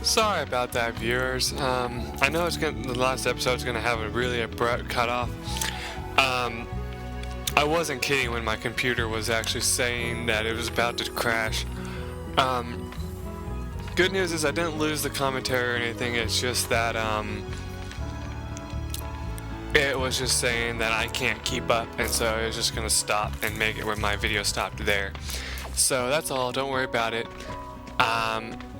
Sorry about that, viewers. I know the last episode's gonna have a really abrupt cutoff. I wasn't kidding when my computer was actually saying that it was about to crash. Good news is I didn't lose the commentary or anything. It's just that it was just saying that I can't keep up, and so it was just gonna stop and make it where my video stopped there. So that's all. Don't worry about it.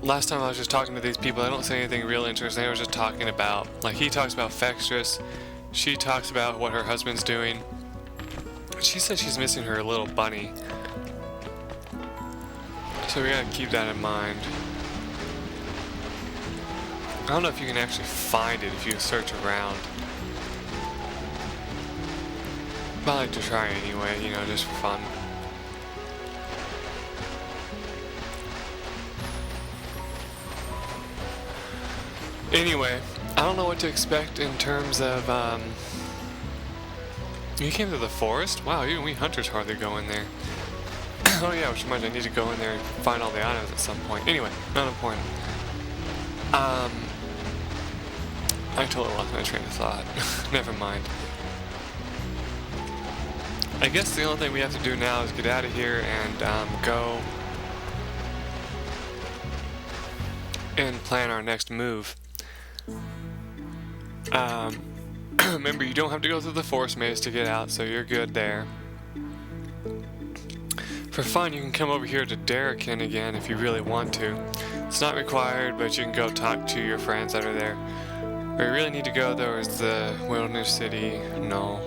Last time I was just talking to these people. I don't say anything real interesting. I was just talking about, like, he talks about Fextress, she talks about what her husband's doing. She said she's missing her little bunny, so we gotta keep that in mind. I don't know if you can actually find it if you search around, but I like to try anyway, you know, just for fun. Anyway, I don't know what to expect in terms of, you came to the forest? Wow, even we hunters hardly go in there. Oh yeah, which reminds me, I need to go in there and find all the items at some point. Anyway, not important. I totally lost my train of thought. Never mind. I guess the only thing we have to do now is get out of here and go and plan our next move. Remember, you don't have to go through the forest maze to get out, so you're good there. For fun, you can come over here to Darrican again if you really want to. It's not required, but you can go talk to your friends that are there. Where you really need to go, though, is the wilderness city, Nohl.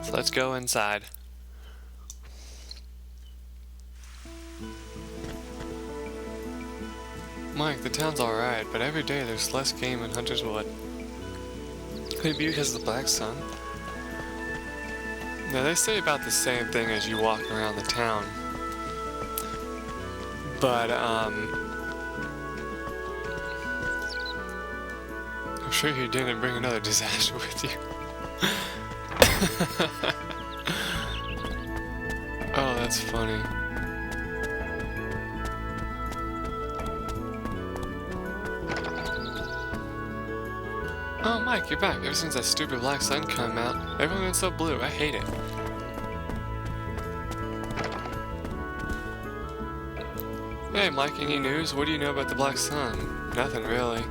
So let's go inside. Mike, the town's alright, but every day there's less game in Hunter's Wood. Could it be because of the black sun? Now they say about the same thing as you walk around the town. But, I'm sure you didn't bring another disaster with you. Oh, that's funny. Oh, Mike, you're back. Ever since that stupid black sun came out, everyone's been so blue. I hate it. Hey, Mike, any news? What do you know about the black sun? Nothing, really.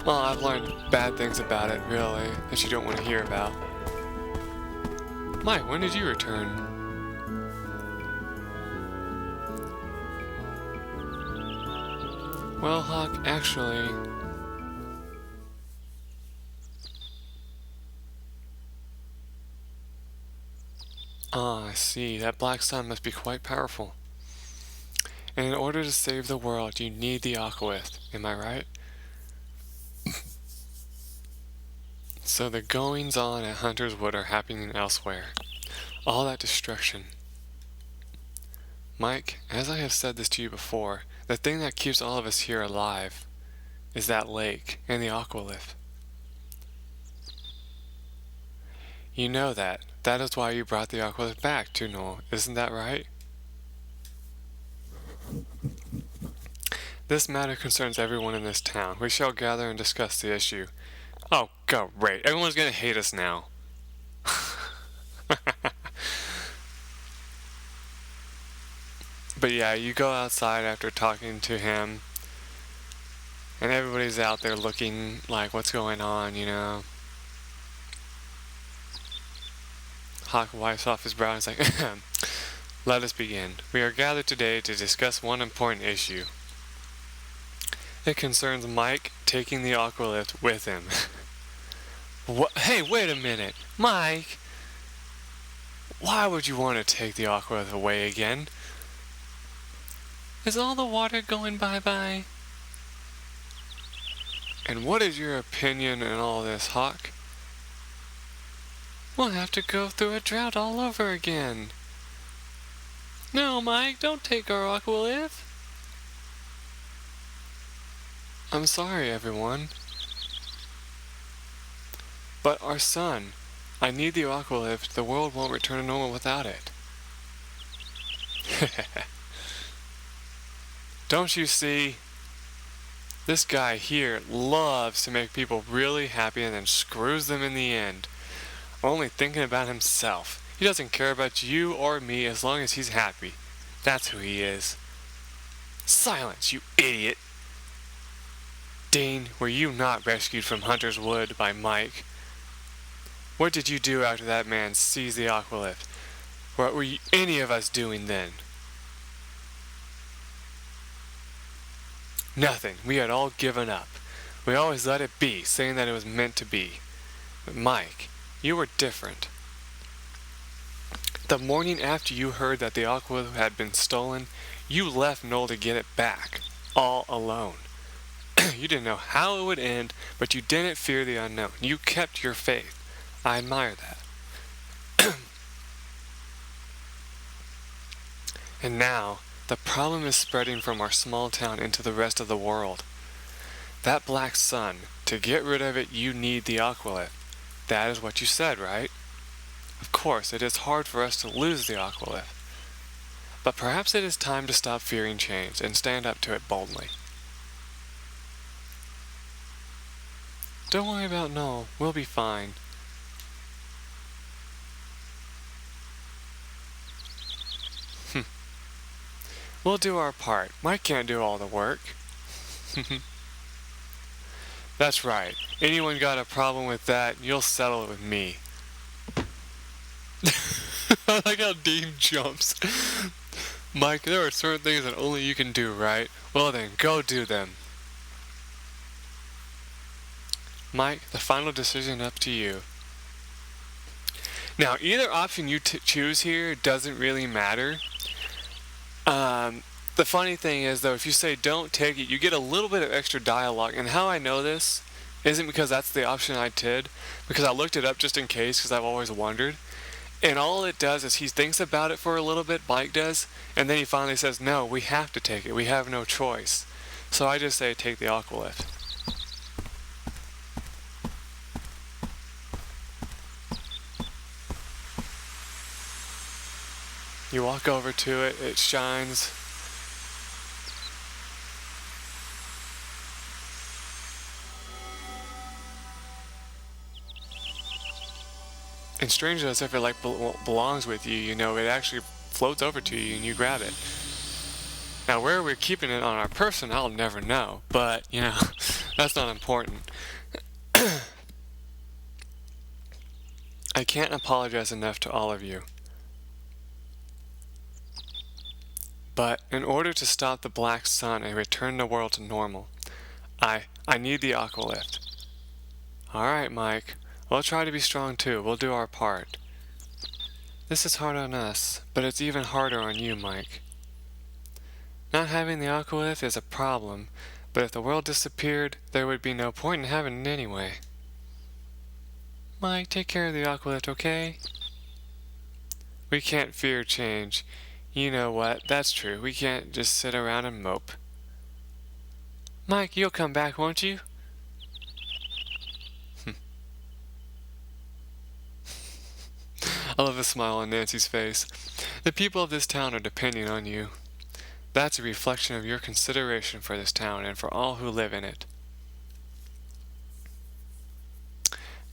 Well, I've learned bad things about it, really, that you don't want to hear about. Mike, when did you return? Well, Hawk, actually... Ah, I see. That black sun must be quite powerful. And in order to save the world, you need the Aqualift. Am I right? So the goings-on at Hunter's Wood are happening elsewhere. All that destruction. Mike, as I have said this to you before, the thing that keeps all of us here alive is that lake and the Aqualift. You know that. That is why you brought the Aqualift back to Nohl, isn't that right? This matter concerns everyone in this town. We shall gather and discuss the issue. Oh, great. Everyone's gonna hate us now. But yeah, you go outside after talking to him, and everybody's out there looking like, what's going on, you know? Hawk wipes off his brow and is like, let us begin. We are gathered today to discuss one important issue. It concerns Mike taking the Aqualift with him. What? Hey, wait a minute. Mike! Why would you want to take the Aqualift away again? Is all the water going bye-bye? And what is your opinion in all this, Hawk? We'll have to go through a drought all over again. No, Mike, don't take our Aqualift. I'm sorry, everyone. But our son, I need the Aqualift. The world won't return to normal without it. Don't you see? This guy here loves to make people really happy and then screws them in the end. Only thinking about himself. He doesn't care about you or me as long as he's happy. That's who he is. Silence, you idiot! Dean, were you not rescued from Hunter's Wood by Mike? What did you do after that man seized the Aqualift? What were any of us doing then? Nothing. We had all given up. We always let it be, saying that it was meant to be. But Mike, you were different. The morning after you heard that the Aqualift had been stolen, you left Nohl to get it back, all alone. You didn't know how it would end, but you didn't fear the unknown. You kept your faith. I admire that. And now, the problem is spreading from our small town into the rest of the world. That black sun, to get rid of it, you need the Aqualift. That is what you said, right? Of course, it is hard for us to lose the Aqualift. But perhaps it is time to stop fearing change and stand up to it boldly. Don't worry about Nohl. We'll be fine. We'll do our part. Mike can't do all the work. That's right. Anyone got a problem with that, you'll settle it with me. I like how Dean jumps. Mike, there are certain things that only you can do, right? Well then, go do them. Mike, the final decision up to you. Now, either option you choose here doesn't really matter. The funny thing is, though, if you say don't take it, you get a little bit of extra dialogue. And how I know this isn't because that's the option I did, because I looked it up just in case, because I've always wondered. And all it does is he thinks about it for a little bit, Mike does, and then he finally says, no, we have to take it. We have no choice. So I just say take the Aqualift. You walk over to it, it shines. And strangely as if it like belongs with you, you know, it actually floats over to you and you grab it. Now where we're keeping it on our person, I'll never know, but, you know, that's not important. I can't apologize enough to all of you. But in order to stop the black sun and return the world to normal, I need the Aqualift. Alright, Mike. We'll try to be strong too. We'll do our part. This is hard on us, but it's even harder on you, Mike. Not having the Aqualift is a problem, but if the world disappeared, there would be no point in having it anyway. Mike, take care of the Aqualift, okay? We can't fear change. You know what, that's true. We can't just sit around and mope. Mike, you'll come back, won't you? I love the smile on Nancy's face. The people of this town are depending on you. That's a reflection of your consideration for this town and for all who live in it.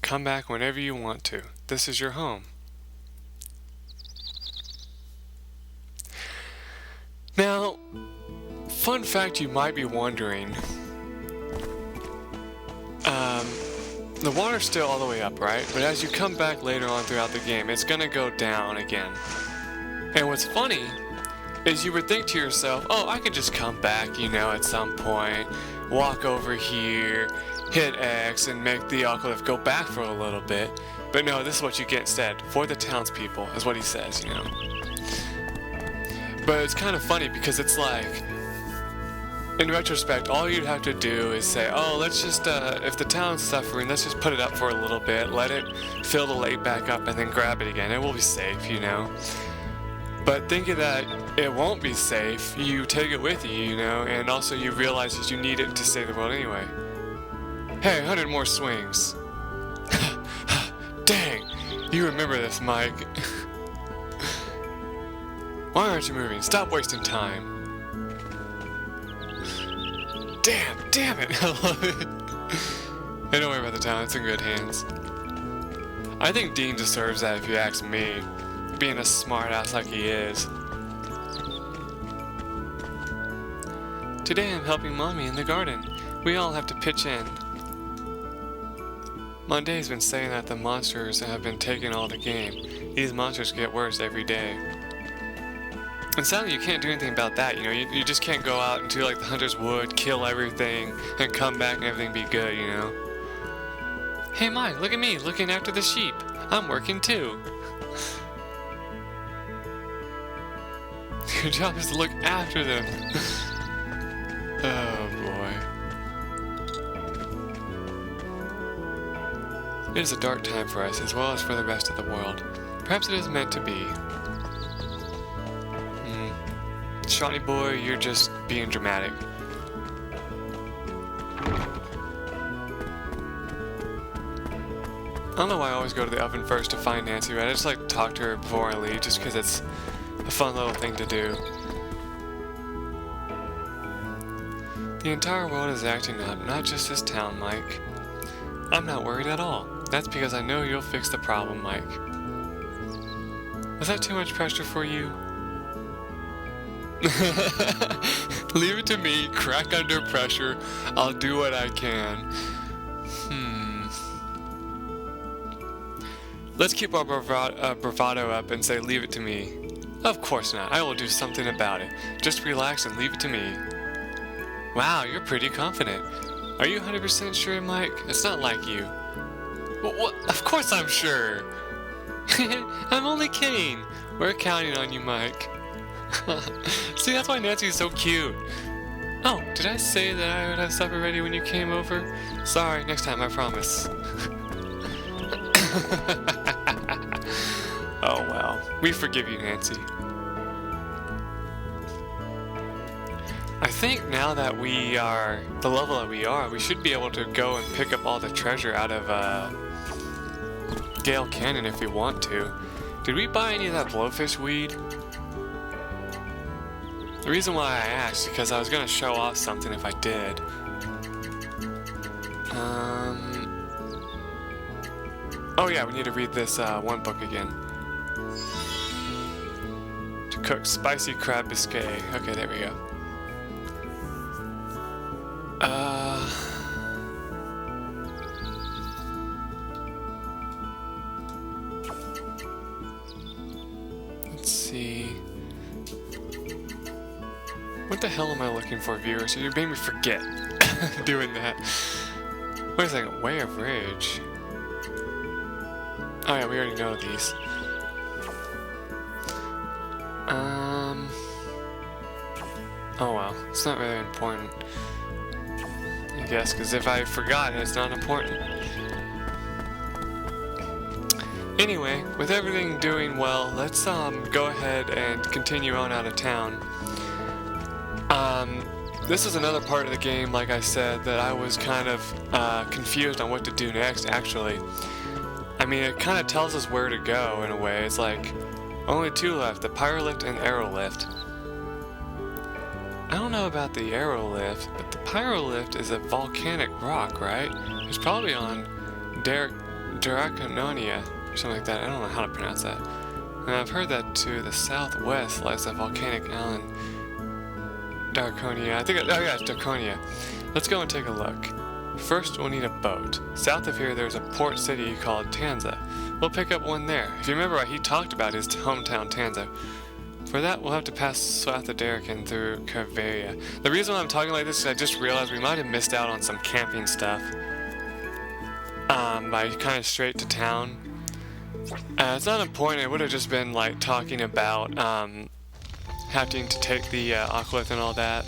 Come back whenever you want to. This is your home. Now, fun fact you might be wondering, the water's still all the way up, right? But as you come back later on throughout the game, it's gonna go down again. And what's funny is you would think to yourself, oh, I could just come back, you know, at some point, walk over here, hit X, and make the Aqualift go back for a little bit. But no, this is what you get instead, for the townspeople, is what he says, you know. But it's kind of funny because it's like, in retrospect, all you'd have to do is say, oh, let's just, if the town's suffering, let's just put it up for a little bit, let it fill the lake back up, and then grab it again. It will be safe, you know. But thinking that it won't be safe, you take it with you, you know, and also you realize that you need it to save the world anyway. Hey, 100 more swings. Dang, You remember this, Mike. Why aren't you moving? Stop wasting time. Damn it! I love it. Hey, don't worry about the town, it's in good hands. I think Dean deserves that if you ask me, being a smartass like he is. Today I'm helping Mommy in the garden. We all have to pitch in. Monday's been saying that the monsters have been taking all the game. These monsters get worse every day. And sadly, you can't do anything about that, you know, you just can't go out into like the hunter's wood, kill everything, and come back and everything be good, you know? Hey Mike, look at me, looking after the sheep. I'm working too. Your job is to look after them. Oh boy. It is a dark time for us, as well as for the rest of the world. Perhaps it is meant to be. Shawnee boy, you're just being dramatic. I don't know why I always go to the oven first to find Nancy, right? I just like to talk to her before I leave, just because it's a fun little thing to do. The entire world is acting up, not just this town, Mike. I'm not worried at all. That's because I know you'll fix the problem, Mike. Was that too much pressure for you? Leave it to me, crack under pressure. I'll do what I can. Let's keep our bravado up and say leave it to me. Of course not, I will do something about it. Just relax and leave it to me. Wow, you're pretty confident. Are you 100% sure, Mike? It's not like you. What? Of course I'm sure. I'm only kidding. We're counting on you, Mike. See, that's why Nancy's so cute. Oh, did I say that I would have supper ready when you came over? Sorry, next time, I promise. Oh well, we forgive you, Nancy. I think now that we are the level that we are, we should be able to go and pick up all the treasure out of Gale Canyon if we want to. Did we buy any of that blowfish weed? The reason why I asked is because I was going to show off something if I did. Oh yeah, we need to read this one book again. To cook spicy crab biscuit. Okay, there we go. Let's see. What the hell am I looking for, viewers? You made me forget doing that. Wait a second, Way of Rage. Oh yeah, we already know these. Oh well, it's not really important. I guess, because if I forgot, it's not important. Anyway, with everything doing well, let's go ahead and continue on out of town. This is another part of the game, like I said, that I was kind of confused on what to do next, actually. I mean, it kind of tells us where to go, in a way. It's like, only two left, the Pyrolift and Aerolift. I don't know about the Aerolift, but the Pyrolift is a volcanic rock, right? It's probably on Dracononia, or something like that. I don't know how to pronounce that. And I've heard that to the southwest lies the volcanic island Draconia. I think, oh yeah, it's Draconia. Let's go and take a look. First, we'll need a boat. South of here, there's a port city called Tanza. We'll pick up one there. If you remember, he talked about his hometown, Tanza. For that, we'll have to pass south of Derrick and through Carveria. The reason why I'm talking like this is I just realized we might have missed out on some camping stuff. By kind of straight to town. It's not important. It would have just been like talking about having to take the Aqualift and all that.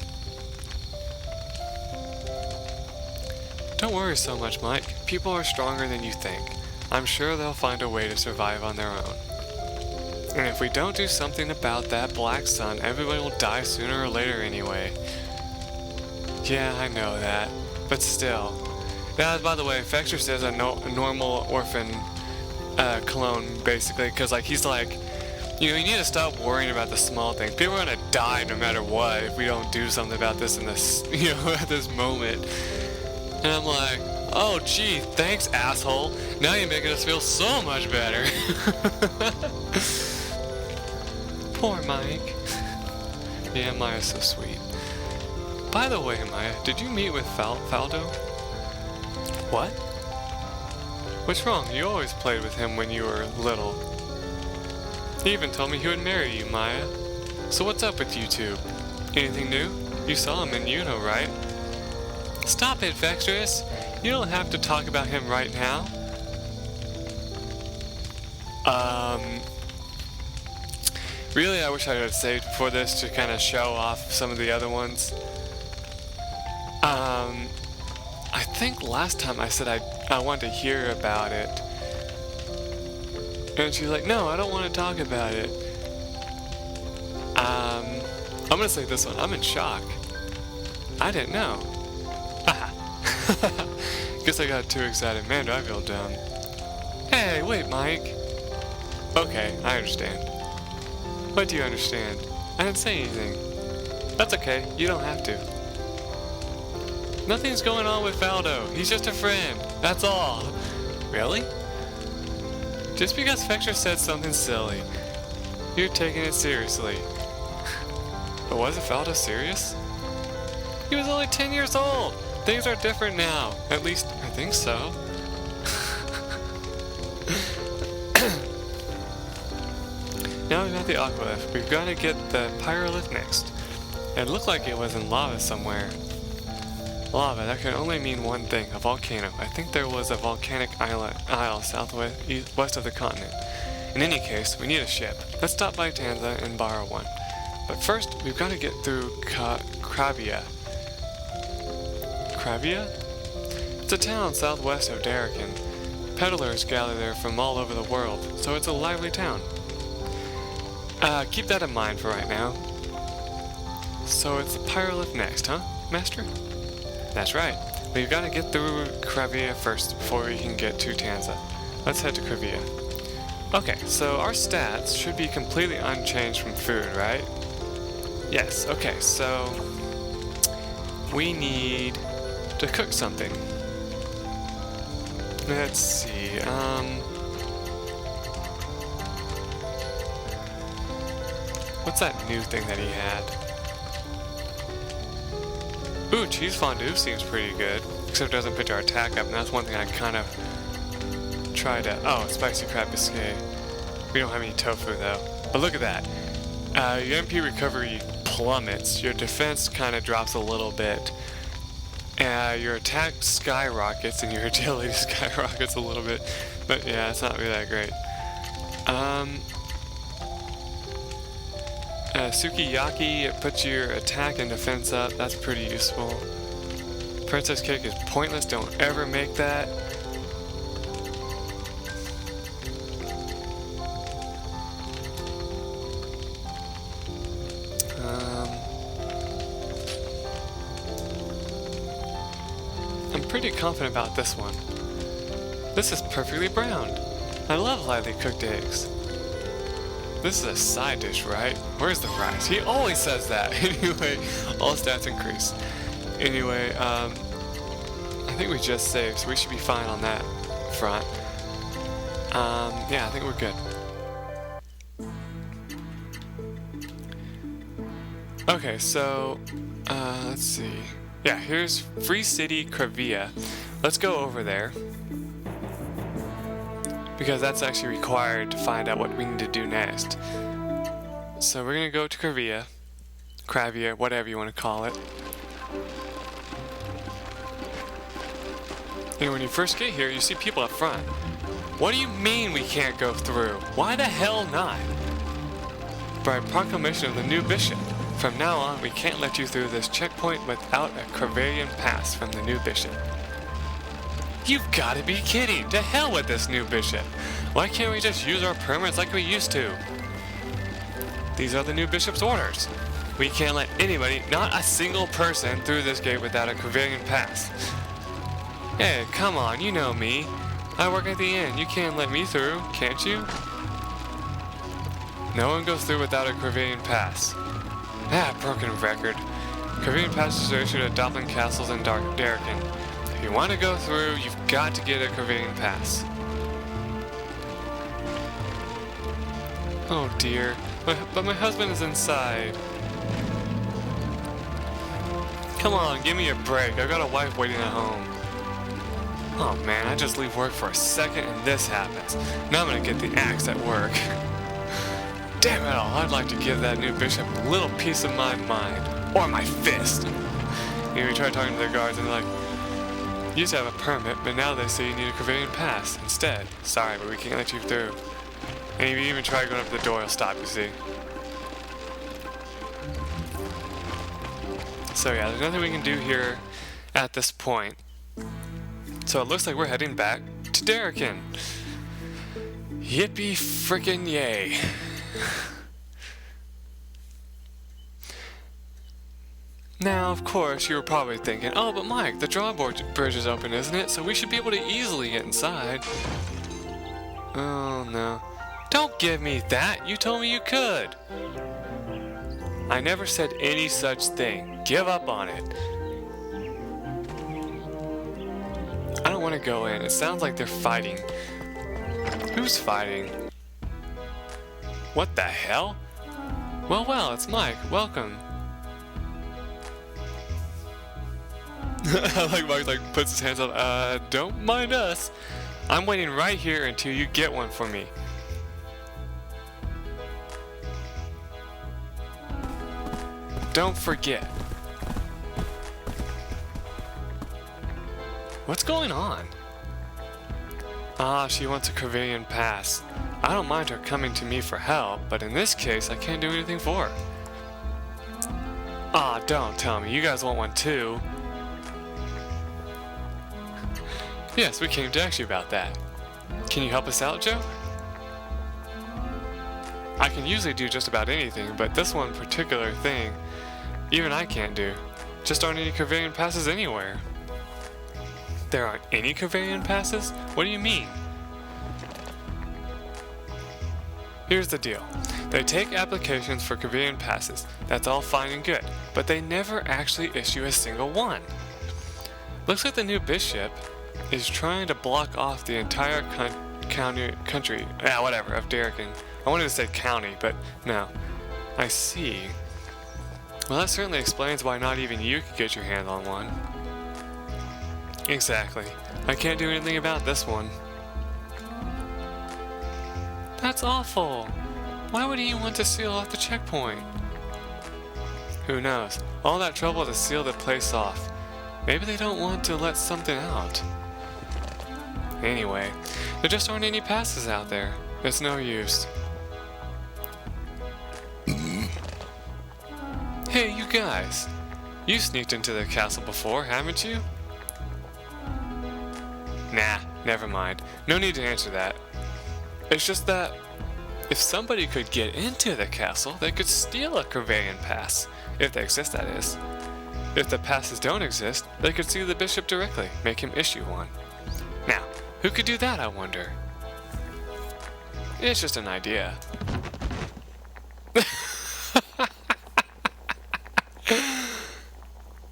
Don't worry so much, Mike. People are stronger than you think. I'm sure they'll find a way to survive on their own. And if we don't do something about that black sun, everybody will die sooner or later anyway. Yeah, I know that. But still. Now, by the way, Fexter says a normal orphan clone, basically, because like he's like, you know, you need to stop worrying about the small things. People are gonna die no matter what if we don't do something about this in this, you know, at this moment. And I'm like, oh gee, thanks asshole. Now you're making us feel so much better. Poor Mike. Yeah, Maya's so sweet. By the way, Maya, did you meet with Faldo? What? What's wrong? You always played with him when you were little. He even told me he would marry you, Maya. So what's up with you two? Anything new? You saw him in Uno, right? Stop it, Vextrous! You don't have to talk about him right now. Really, I wish I had saved for this to kind of show off some of the other ones. I think last time I said I wanted to hear about it. And she's like, no, I don't want to talk about it. I'm gonna say this one. I'm in shock. I didn't know. Haha. Guess I got too excited. Man, do I feel dumb. Hey, wait, Mike. Okay, I understand. What do you understand? I didn't say anything. That's okay. You don't have to. Nothing's going on with Faldo. He's just a friend. That's all. Really? Just because Vextrous said something silly, you're taking it seriously. But wasn't Faldo serious? He was only 10 years old. Things are different now. At least, I think so. Now we've got the Aqualift. We've got to get the Pyrolift next. It looked like it was in lava somewhere. Lava, that could only mean one thing, a volcano. I think there was a volcanic isle southwest west of the continent. In any case, we need a ship. Let's stop by Tanza and borrow one. But first, we've got to get through Kravia. Kravia? It's a town southwest of Darrakan. Peddlers gather there from all over the world, so it's a lively town. Keep that in mind for right now. So it's the Pyrolift next, huh, Master? That's right. We've got to get through Kravia first before we can get to Tanza. Let's head to Kravia. Okay, so our stats should be completely unchanged from food, right? Yes, okay, so we need to cook something. Let's see, what's that new thing that he had? Ooh, cheese fondue seems pretty good, except it doesn't pitch our attack up, and that's one thing I kind of try to... Oh, spicy crab biscuit. We don't have any tofu, though. But look at that. Your MP recovery plummets, your defense kind of drops a little bit, your attack skyrockets, and your agility skyrockets a little bit. But yeah, it's not really that great. Sukiyaki, it puts your attack and defense up. That's pretty useful. Princess Cake is pointless. Don't ever make that. I'm pretty confident about this one. This is perfectly browned. I love lightly cooked eggs. This is a side dish, right? Where's the price? He always says that. Anyway, all stats increase. Anyway, I think we just saved, so we should be fine on that front. Yeah, I think we're good. Okay, so, let's see. Yeah, here's Free City Kravia. Let's go over there, because that's actually required to find out what we need to do next. So we're gonna go to Kravia, whatever you want to call it. And when you first get here, you see people up front. What do you mean we can't go through? Why the hell not? By proclamation of the new bishop, from now on we can't let you through this checkpoint without a Kravarian pass from the new bishop. You've got to be kidding! To hell with this new bishop! Why can't we just use our permits like we used to? These are the new bishop's orders. We can't let anybody, not a single person, through this gate without a Kravarian pass. Hey, come on, you know me. I work at the inn. You can't let me through, can't you? No one goes through without a Corvian pass. Ah, broken record. Corvian passes are issued at Doppling Castles in Darken. If you want to go through, you've got to get a Corvian pass. Oh dear, but my husband is inside. Come on, give me a break. I've got a wife waiting at home. Oh man, I just leave work for a second and this happens. Now I'm gonna get the axe at work. Damn it all, I'd like to give that new bishop a little piece of my mind. Or my fist. We try talking to the guards and they're like, you used to have a permit, but now they say you need a Corvian pass instead. Sorry, but we can't let you through. And if you even try going up to the door, it'll stop, you see. So yeah, there's nothing we can do here at this point. So it looks like we're heading back to Darken. Yippee frickin' yay. Now, of course, you were probably thinking, oh, but Mike, the drawbridge is open, isn't it? So we should be able to easily get inside. Oh, no. Don't give me that! You told me you could! I never said any such thing. Give up on it. I don't want to go in. It sounds like they're fighting. Who's fighting? What the hell? Well, it's Mike. Welcome. I like Mike puts his hands up. Don't mind us. I'm waiting right here until you get one for me. Don't forget. What's going on? Ah, she wants a Corvian pass. I don't mind her coming to me for help, but in this case, I can't do anything for her. Ah, don't tell me. You guys want one too. Yes, we came to ask you about that. Can you help us out, Joe? I can usually do just about anything, but this one particular thing, even I can't do. Just aren't any Corvian passes anywhere. There aren't any Corvian passes? What do you mean? Here's the deal. They take applications for Corvian passes. That's all fine and good, but they never actually issue a single one. Looks like the new bishop is trying to block off the entire country, of Darken. I wanted to say county, but no. I see. Well, that certainly explains why not even you could get your hand on one. Exactly. I can't do anything about this one. That's awful. Why would he want to seal off the checkpoint? Who knows? All that trouble to seal the place off. Maybe they don't want to let something out. Anyway, there just aren't any passes out there. It's no use. Hey, you guys! You sneaked into the castle before, haven't you? Nah, never mind. No need to answer that. It's just that if somebody could get into the castle, they could steal a Corvian pass. If they exist, that is. If the passes don't exist, they could see the bishop directly, make him issue one. Now, who could do that, I wonder? It's just an idea.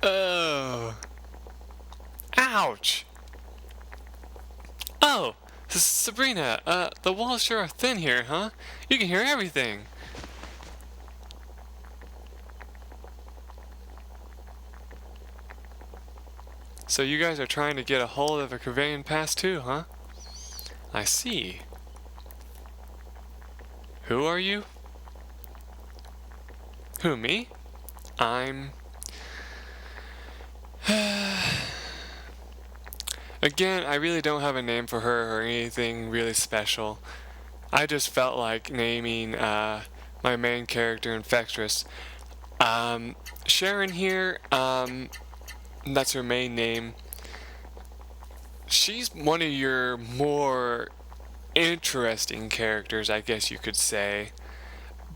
Oh. Ouch! Oh, Sabrina, the walls sure are thin here, huh? You can hear everything. So you guys are trying to get a hold of a Corvian pass too, huh? I see. Who are you? Who, me? I'm... Again, I really don't have a name for her or anything really special. I just felt like naming my main character Infectress. Sharon here, that's her main name. She's one of your more interesting characters, I guess you could say.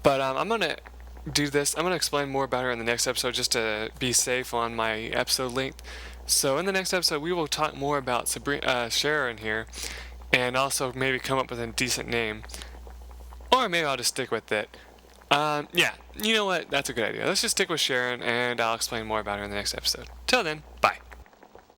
But I'm gonna do this. I'm gonna explain more about her in the next episode just to be safe on my episode length. So in the next episode, we will talk more about Sharon here, and also maybe come up with a decent name. Or maybe I'll just stick with it. Yeah, you know what? That's a good idea. Let's just stick with Sharon, and I'll explain more about her in the next episode. Till then, bye.